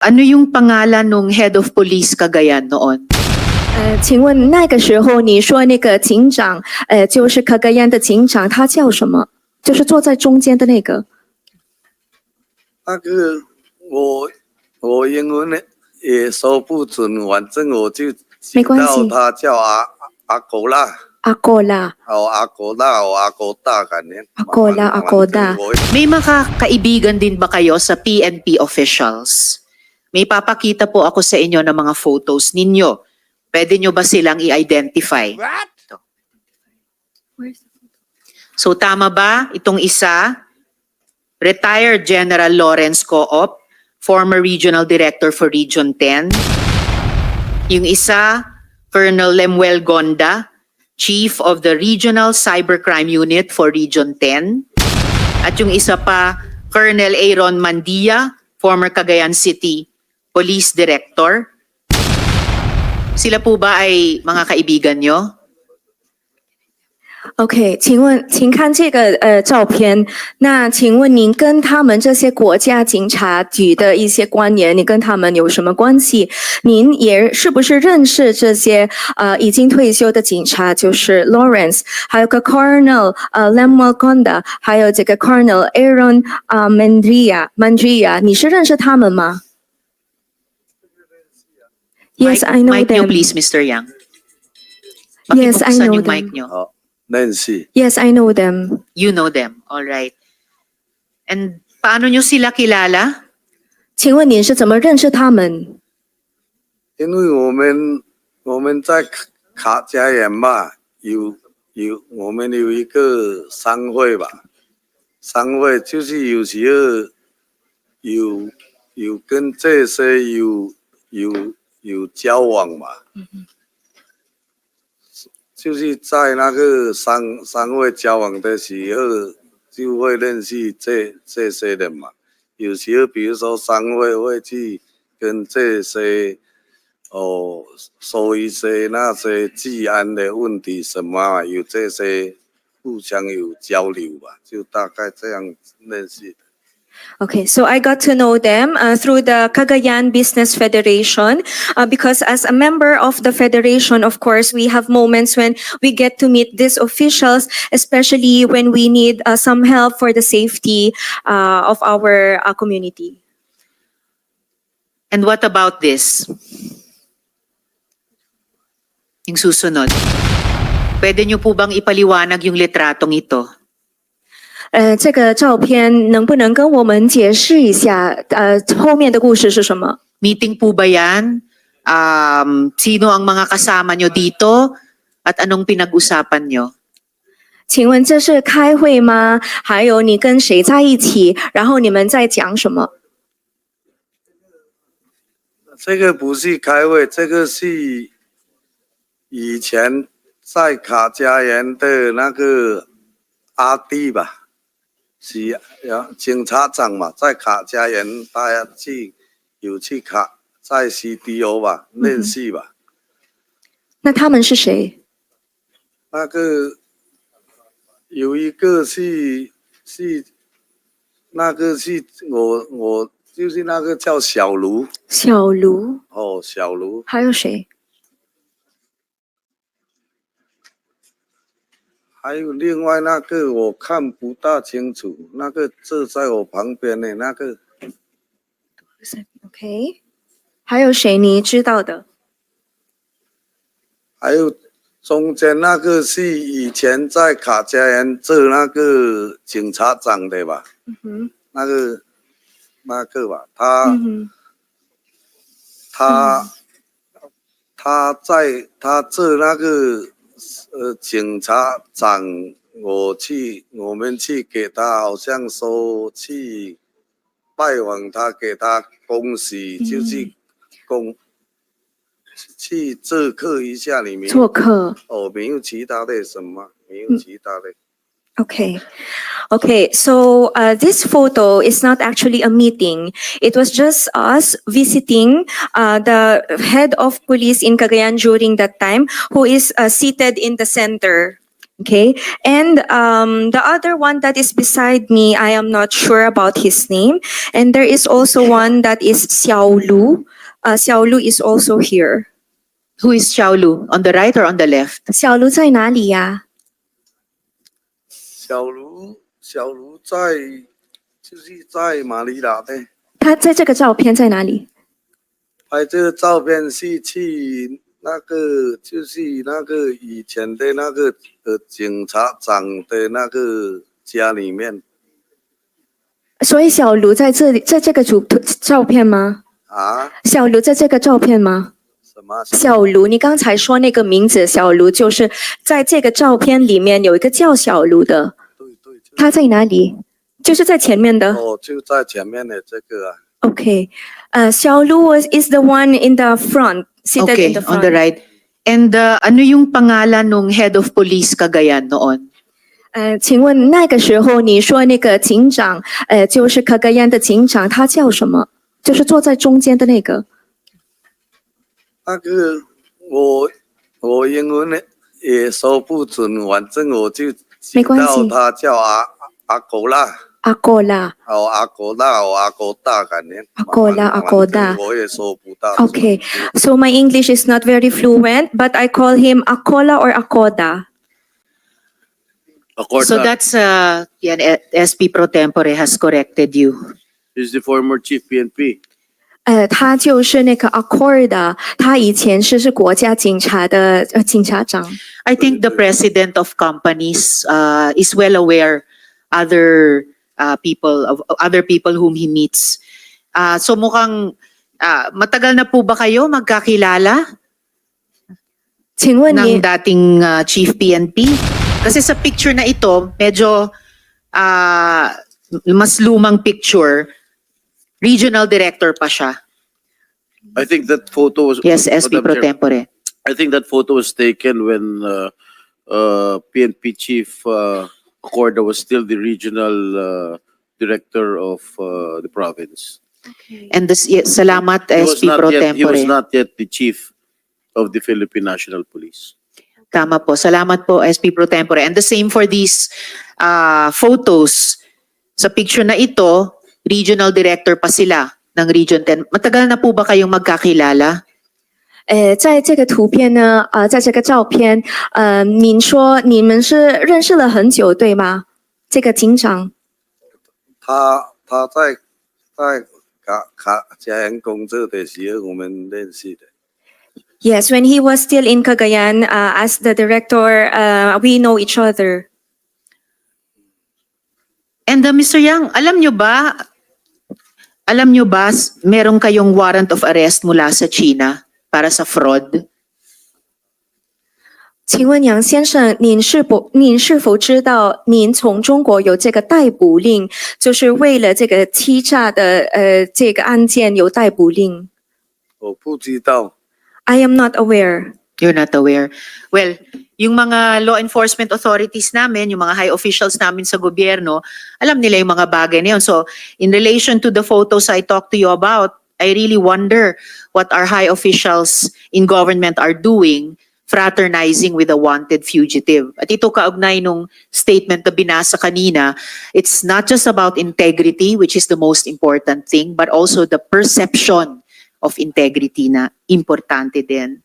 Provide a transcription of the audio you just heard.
Ano yung pangalan nung head of police Cagayan noon? 请问那个时候你说那个警长，就是可格yan的警长，他叫什么？就是坐在中间的那个。那个我英文呢也说不准，反正我就知没关系道他叫阿狗啦。阿哥啦，阿狗啦o阿狗大ganyan. 阿哥啦，阿哥da。 May mga kaibigan din ba kayo sa PNP officials? May papakita po ako sa inyo ng mga photos ninyo. Pwede nyo ba silang i-identify? Ito. So tama ba itong isa? Retired General Lawrence Coop, former Regional Director for Region 10. Yung isa, Colonel Lemuel Gonda, Chief of the Regional Cybercrime Unit for Region 10. At yung isa pa, Colonel Aaron Mandia, former Cagayan City Police Director. Sila po ba ay mga kaibigan nyo? OK， 请看这个照片。那请问您跟他们这些国家警察局的一些官员，你跟他们有什么关系？您也是不是认识这些已经退休的警察，就是 Lawrence， 还有个 Colonel Lemuel Gonda， 还有这个 Colonel Aaron Mandria， 你是认识他们吗？Yes, I know mic nyo them. please, Mr. Yang. Yes, I Pakibuksan know yung them. mic nyo. Nancy. Yes, I know them. You know them. All right. And paano nyo sila kilala? 请问您是怎么认识他们？因为我们在卡加园嘛，我们有一个商会吧，商会就是有时候有跟这些有交往嘛。就是在那个商会交往的时候，就会认识这些人嘛。有时候，比如说商会会去跟这些说一些那些治安的问题什么啊，有这些互相有交流吧，就大概这样认识。Okay, so I got to know them through the Cagayan Business Federation because as a member of the federation, of course, we have moments when we get to meet these officials, especially when we need some help for the safety of our community. And what about this? Yung susunod. Pwede nyo po bang ipaliwanag yung litratong ito? 这个照片能不能跟我们解释一下后面的故事是什么？ Meeting po ba yan? Sino ang mga kasama nyo dito? At anong pinag-usapan nyo? 请问这是开会吗？还有你跟谁在一起？然后你们在讲什么？ 这个不是开会，这个是以前在卡加园的那个阿弟吧。是警察长嘛，在卡加园，大家有去在 CDO 吧，认识吧。那他们是谁？那个有一个是那个是我就是那个叫小卢。小卢。哦，小卢。还有谁？ 还有另外那个我看不大清楚，那个坐在我旁边的那个。OK， 还有谁你知道的？还有中间那个是以前在卡加园做那个警察长的吧？那个吧，他做那个。警察长，我们去给他，好像说去拜访他，给他恭喜，就是去做客一下里面。做客。哦，没有其他的什么，没有其他的。Okay, so this photo is not actually a meeting. It was just us visiting the head of police in Cagayan during that time, who is seated in the center. Okay, and the other one that is beside me, I am not sure about his name. And there is also one that is Xiao Lu. Xiao Lu is also here. Who is Xiao Lu? On the right or on the left? 小卢在哪里呀？小卢在就是在马尼拉的，他在这个照片在哪里？拍这个照片是去那个就是那个以前的那个警察长的那个家里面所以小卢在这里，在这个照片吗？啊？小卢在这个照片吗？什么？小卢，你刚才说那个名字小卢，就是在这个照片里面有一个叫小卢的，对，他在哪里？就是在前面的。哦，就在前面的这个啊。Okay. Xiao Lu is the one in the front, seated Okay, in the front. on the right. And ano yung pangalan ng head of police Cagayan noon? 请问那个时候你说那个警长，就是可格yan的警长，他叫什么？就是坐在中间的那个。那个我英文也说不准，反正我就知道他叫阿狗啦。阿哥啦。哦，阿狗啦，哦，阿狗大感觉。阿哥啦，阿哥大。我也说不到。Okay, so my English is not very fluent, but I call him Akola or Akoda. So that's yan, SP Pro Tempore has corrected you. He's the former chief PNP. 他就是那个 Akoda，他以前是国家警察的警察长。I think the president of companies is well aware other people whom he meets. So mukhang matagal na po ba kayo magkakilala 请问 ng 你 dating chief PNP? Kasi sa picture na ito, medyo mas lumang picture, regional director pa siya. I think that photo was Yes, SP Madam Pro Chair, Tempore. I think that photo was taken when PNP chief Acorda was still the regional director of the province. And salamat SP Pro He was Tempore. not yet the chief of the Philippine National Police. Tama po. Salamat po, SP Pro Tempore. And the same for these photos. Sa picture na ito, regional director pa sila ng Region 10. Matagal na po ba kayong magkakilala? 在这个图片呢，在这个照片，您说你们是认识了很久，对吗？这个警长。他在家园工作的时候，我们认识的。Yes, when he was still in Cagayan as the director, we know each other. And Mr. Yang, alam nyo ba meron kayong warrant of arrest mula sa China para sa fraud? 请问杨先生，您是否知道您从中国有这个逮捕令，就是为了这个欺诈的这个案件有逮捕令？我不知道。I am not aware. You're not aware. Well, yung mga law enforcement authorities namin, yung mga high officials namin sa gobyerno, alam nila yung mga bagay na yun. So, in relation to the photos I talked to you about, I really wonder what our high officials in government are doing fraternizing with a wanted fugitive. At ito kaugnay nung statement na binasa kanina, it's not just about integrity, which is the most important thing, but also the perception of integrity na importante din.